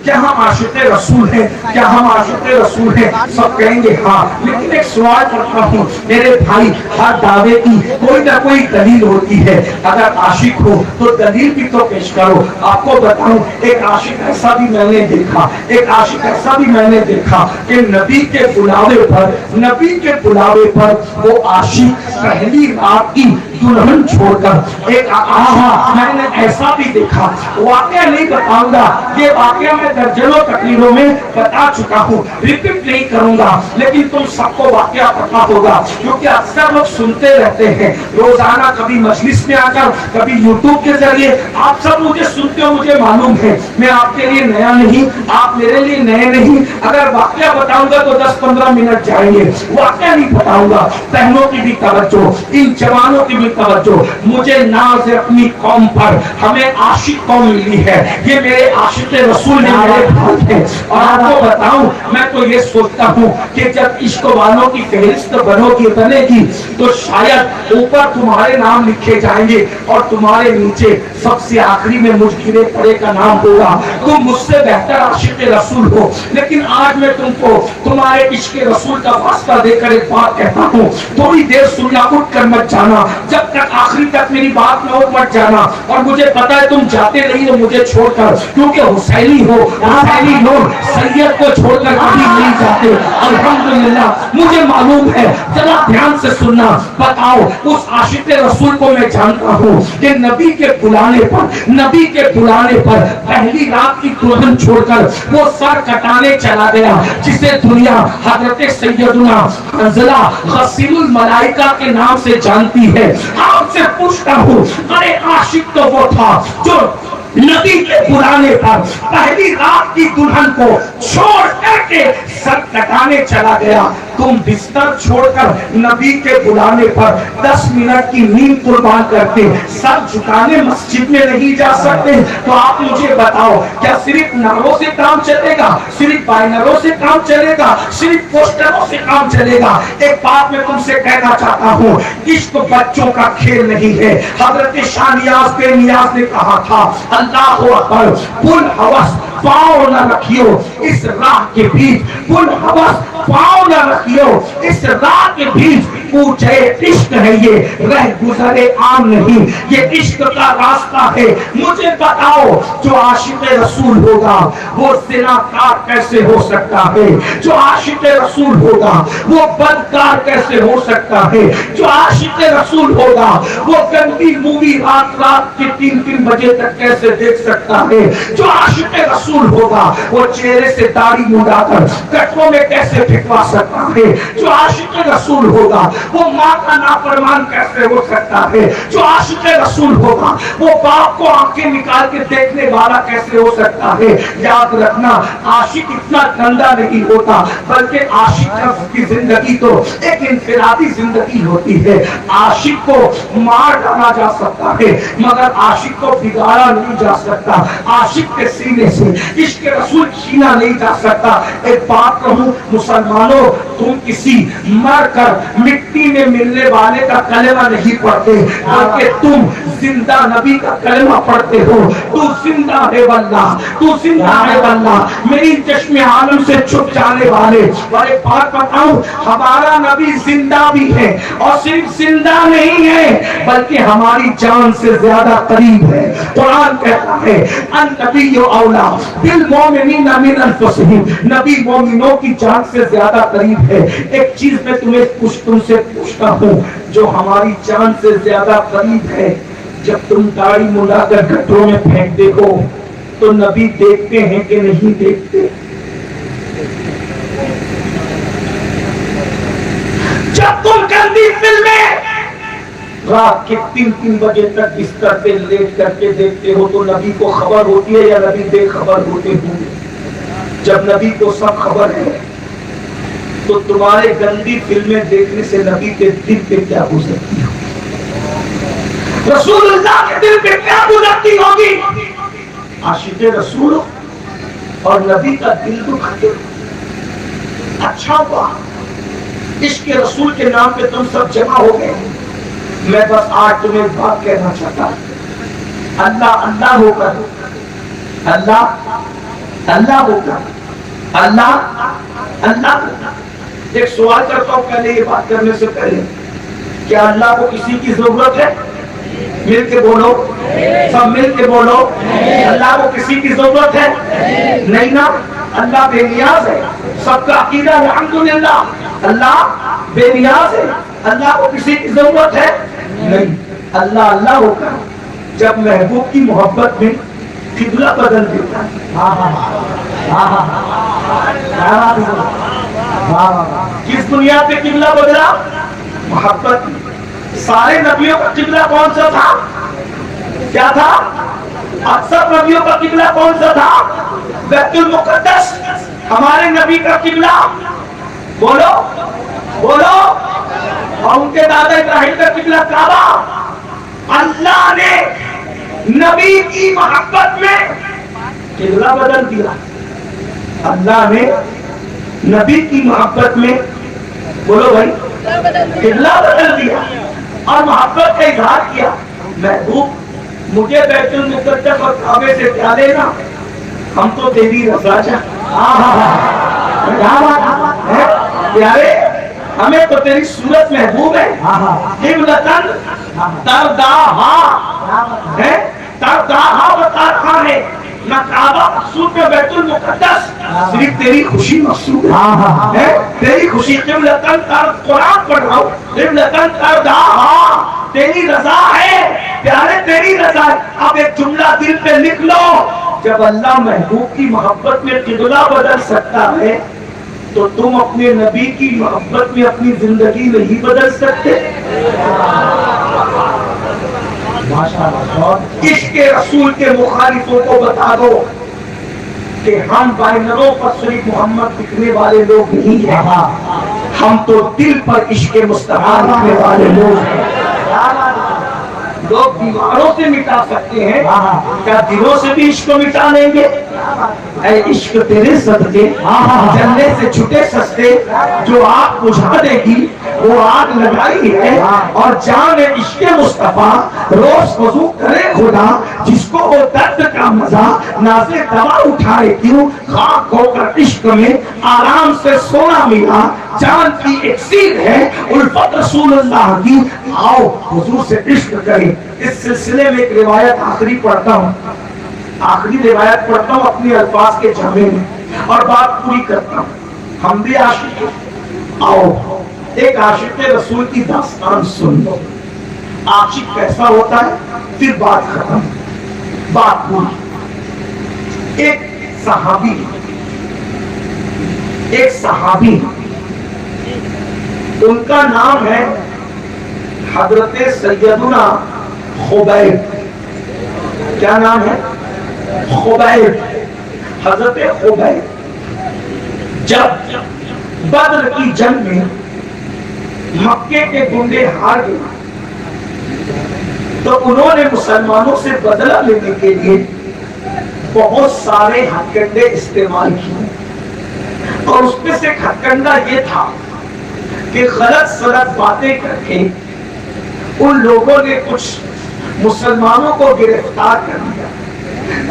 کیا ہم عاشق رسول ہیں؟ کیا ہم عاشق رسول ہیں؟ سب کہیں گے ہاں، لیکن ایک سوال کرتا ہوں میرے بھائی، ہر دعوے کی کوئی نہ کوئی دلیل ہوتی ہے، اگر عاشق ہو تو دلیل بھی تو پیش کرو۔ آپ کو بتاؤں ایک عاشق ایسا بھی میں نے دیکھا، ایک عاشق ایسا بھی میں نے دیکھا کہ نبی کے بلاوے پر، نبی کے بلاوے پر وہ عاشق پہلی رات کی دلہن چھوڑ کر ایک میں نے ایسا بھی دیکھا، واقعہ نہیں بتاؤں گا، یہ واقعہ میں درجنوں تقریروں میں بتا چکا ہوں، ریپیٹ نہیں کروں گا، لیکن تم سب کو واقعہ پتا ہوگا، کیونکہ اکثر لوگ سنتے رہتے ہیں روزانہ، کبھی مجلس میں آ کر، کبھی یوٹیوب کے ذریعے، آپ سب مجھے سنتے ہو، مجھے معلوم ہے، میں آپ کے لیے نیا نہیں، آپ میرے لیے نئے نہیں، اگر واقعہ بتاؤں گا تو 10-15 منٹ جائیں گے، واقعہ نہیں بتاؤں گا۔ بہنوں کی بھی توجہ، ان جوانوں کی بھی توجہ، مجھے ناز ہے اپنی قوم پر، ہمیں عاشق قوم ملی ہے، یہ میرے عاشق رسول ہیں، میرے بھائی ہیں، اور آپ کو بتاؤں میں تو یہ سوچتا ہوں کہ جب عشق والوں کی فہرست بنے گی تو شاید اوپر تمہارے نام لکھے جائیں گے اور تمہارے نیچے سب سے آخری میں مجھ گرے پڑے کا نام ہوگا۔ تم مجھ سے بہتر عاشق رسول ہو، لیکن آج میں تم کو تمہارے عشق رسول کا واسطہ دے کر ایک بات کہتا ہوں، تھوڑی دیر سننا، اٹھ کر مت جانا، جب تک آخری تک میری بات نہ ہو مت جانا، اور مجھے پتا ہے تم جاتے نہیں ہو مجھے چھوڑ کر، کیونکہ حسینی ہو، حسینی لوگ سید کو چھوڑ کر کبھی نہیں جاتے، الحمدللہ مجھے معلوم ہے، ذرا دھیان سے سننا، بتاؤ اس عاشق رسول کو میں جانتا ہوں کہ نبی کے بلانے پر، نبی کے بلانے پر پہلی رات کی دلہن چھوڑ کر وہ سر کٹانے چلا گیا، جسے دنیا حضرت سیدنا حنظلہ غسیل الملائکہ کے نام سے جانتی ہے۔ آپ سے پوچھتا ہوں، ارے عاشق تو وہ تھا جو نبی کے بلانے پر پہلی رات کی دلہن کو چھوڑ کر کے سر کٹانے چلا گیا، تم بستر چھوڑ کر نبی کے بلانے پر 10 منٹ کی نیند قربان کرتے سر جھکانے مسجد میں نہیں جا سکتے، تو آپ مجھے بتاؤ کیا صرف نعروں سے کام چلے گا؟ صرف بینروں سے کام چلے گا؟ صرف پوسٹروں سے کام چلے گا؟ ایک بات میں تم سے کہنا چاہتا ہوں، عشق بچوں کا کھیل نہیں ہے۔ حضرت شاہ نیاز بے نیاز نے کہا تھا، اللہ اکبر، پل ہوس پاؤں نہ رکھیو اس راہ کے بیچ، پل ہوس پاؤں نہ رکھیو اس راہ کے بیچ، پوچھے عشق ہے یہ رہ گزرے عام نہیں، یہ عشق کا راستہ ہے۔ مجھے بتاؤ جو عاشق رسول ہوگا وہ زناکار کیسے ہو سکتا ہے؟ جو عاشق رسول ہوگا وہ بدکار کیسے ہو سکتا ہے؟ جو عاشق رسول ہوگا وہ گندی مووی رات رات کے 3 بجے تک کیسے دیکھ سکتا ہے؟ جو عاشق رسول ہوگا وہ چہرے سے داڑھی مڈا کر گٹروں میں کیسے پھینکوا سکتا ہے؟ جو عاشق رسول ہوگا وہ ماں کا نافرمان کیسے ہو سکتا ہے؟ جو عاشق رسول ہوگا وہ باپ کو آنکھیں نکال کے دیکھنے والا کیسے ہو سکتا ہے؟ یاد رکھنا، عاشق اتنا گندا نہیں ہوتا، بلکہ عاشق کی زندگی تو ایک انفرادی زندگی ہوتی ہے۔ عاشق کو مار ڈالا جا سکتا ہے مگر عاشق کو بگاڑا نہیں جا سکتا، عاشق کے سینے سے عشق رسول چھینا نہیں جا سکتا۔ ایک بات کہوں مسلمانوں، تم کسی مر کر مٹی میں ملنے والے کا کلمہ نہیں پڑھتے، بلکہ تم زندہ نبی کا کلمہ پڑھتے ہو۔ تو زندہ ہے واللہ، تو زندہ ہے واللہ، میری چشم عالم سے چھپ جانے والے۔ اور ایک بات بتاؤں، ہمارا نبی زندہ بھی ہے، اور صرف زندہ نہیں ہے بلکہ ہماری جان سے زیادہ قریب ہے۔ قرآن کہتا ہے النبی اولا بالمؤمنین من انفسہم، نبی مومنوں کی جان سے زیادہ قریب ہے۔ ایک چیز میں تم سے پوچھتا ہوں جو ہماری جان سے زیادہ قریب ہے، جب تم داڑھی مڈا کر گٹروں میں پھینکتے ہو تو نبی دیکھتے ہیں کہ نہیں دیکھتے؟ جب تم گندی فلمیں رات کے 3 بجے تک بستر پہ لیٹ کر کے دیکھتے ہو تو نبی کو خبر ہوتی ہے یا نبی بے خبر ہوتے ہوں؟ جب نبی کو سب خبر ہے تو تمہارے گندی فلمیں دیکھنے سے نبی کے دل پہ کیا گزرتی ہو؟ رسول اللہ کے دل پہ کیا گزرتی ہوگی؟ عاشق رسول اور نبی کا دل دکھاتے۔ اچھا ہوا عشق رسول کے نام پہ تم سب جمع ہو گئے، میں بس آج تمہیں ایک بات کہنا چاہتا ہوں، اللہ اللہ ہو کر اللہ اللہ ہوگا, اللہ ایک سوال کرتا ہوں پہلے یہ بات کرنے سے پہلے, کیا اللہ کو کسی کی ضرورت ہے؟ مل کے بولو, سب مل کے بولو, اللہ کو کسی کی ضرورت ہے؟ نہیں نا, اللہ بے نیاز ہے. سب کا عقیدہ الحمدللہ اللہ بے نیاز ہے. اللہ کو کسی کی ضرورت ہے؟ نہیں. اللہ ہوگا جب محبوب کی محبت میں قبلہ بدل دیتا ہے. کس دنیا پہ قبلہ بدلا؟ محبت میں. سارے نبیوں کا قبلہ کون سا تھا؟ کیا تھا؟ اکثر نبیوں کا قبلہ کون سا تھا؟ بیت المقدس. ہمارے نبی کا قبلہ بولو بولو, اور ان کے دادا ابراہیم کا قبلہ کعبہ. اللہ نے نبی کی محبت میں قبلہ بدل دیا. اللہ نے نبی کی محبت میں بولو بھائی قبلہ بدل دیا اور محبت کا اظہار کیا. محبوب مجھے بیت المقدس اور کعبے سے کیا لینا, ہم تو تیری رضا چاہتے پیارے, ہمیں تو تیری صورت محبوب ہے. قبلتن ترداہا بتا رہا ہے, نہ کعبہ مقصود میں بیت المقدس, صرف تیری خوشی مقصود ہے. تیری خوشی. قبلتن قرآن پڑھ رہا ہوں, قبلتن ترداہا تیری رضا ہے. پیارے تیری رضا ہے. اب ایک جملہ دل پہ لکھ لو, جب اللہ محبوب کی محبت میں قبلہ بدل سکتا ہے تو تم اپنے نبی کی محبت میں اپنی زندگی نہیں بدل سکتے؟ عشق رسول کے مخالفوں کو بتا دو کہ ہم بینروں پر صرف محمد لکھنے والے لوگ نہیں ہیں, ہم تو دل پر عشق مصطفیٰ لکھنے والے لوگ ہیں. لوگ دیواروں سے مٹا سکتے ہیں, کیا دلوں سے بھی عشق مٹا لیں گے؟ اے عشق تیرے صدقے جلنے سے چھٹے سستے, جو آگ بجھا دے گی وہ آگ لگائی ہے. اور جان عشق مصطفیٰ روز وضو کرے خدا, جس کو وہ درد کا مزہ نازے دوا اٹھائے کیوں. خاک ہو کر عشق میں آرام سے سونا ملا, جان کی اکسیر ہے الفت رسول اللہ کی, آؤ حضور سے عشق کریں. اس سلسلے میں ایک روایت آخری پڑھتا ہوں, آخری روایت پڑھتا ہوں اپنے الفاظ کے جامع میں اور بات پوری کرتا ہوں. ہم بھی عاشق ہیں, آؤ ایک عاشق رسول کی داستان سن لو. عاشق کیسا ہوتا ہے, پھر بات ختم, بات پوری. ایک صحابی ان کا نام ہے حضرت سیدنا خبیب. کیا نام ہے؟ خبیب. حضرت خبیب جب بدر کی جنگ میں مکے کے گنڈے ہار گئے تو انہوں نے مسلمانوں سے بدلہ لینے کے لیے بہت سارے ہتھکنڈے استعمال کیے, اور اس میں سے ایک ہتھکنڈا یہ تھا کہ غلط سلط باتیں کر کے ان لوگوں نے کچھ مسلمانوں کو گرفتار کر لیا,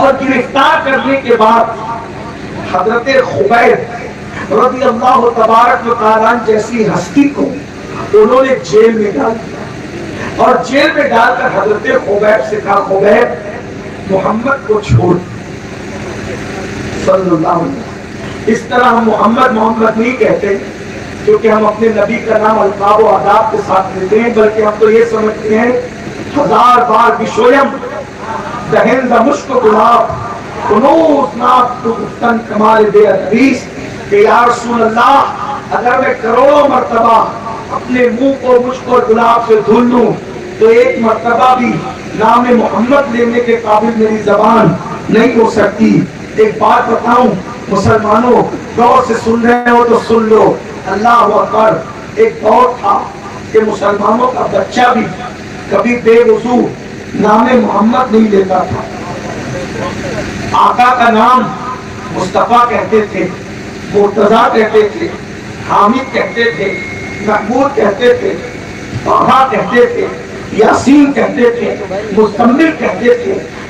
اور گرفتار کرنے کے بعد حضرت خبیب رضی اللہ تبارک و تعالیٰ جیسی ہستی کو انہوں نے جیل میں ڈال دیا, اور جیل میں ڈال کر حضرت خبیب سے کہا, خبیب محمد کو چھوڑ صلی اللہ علیہ وسلم. اس طرح ہم محمد نہیں کہتے کیونکہ ہم اپنے نبی کا نام القاب و آداب کے ساتھ لیتے ہیں, بلکہ ہم تو یہ سمجھتے ہیں ہزار بار بشویم دہن دمشق گلاب کنوز ناب تو گفتن کمال بے ادبیس, کہ یا رسول اللہ اگر میں کروڑوں مرتبہ اپنے منہ کو مجھ کو گلاب سے دھل لوں تو ایک مرتبہ بھی نام محمد لینے کے قابل میری زبان نہیں ہو سکتی. ایک بات بتاؤں مسلمانوں, غور سے سن رہے ہو تو سن لو, اللہ اکبر. ایک دور تھا کہ مسلمانوں کا بچہ بھی کبھی بے وضو نام محمد نہیں لیتا تھا. آقا کا نام مصطفیٰ کہتے تھے, مرتضیٰ کہتے تھے, حامد کہتے تھے, محمود کہتے تھے, طٰہٰ کہتے تھے, یاسین کہتے تھے, مزمل کہتے تھے,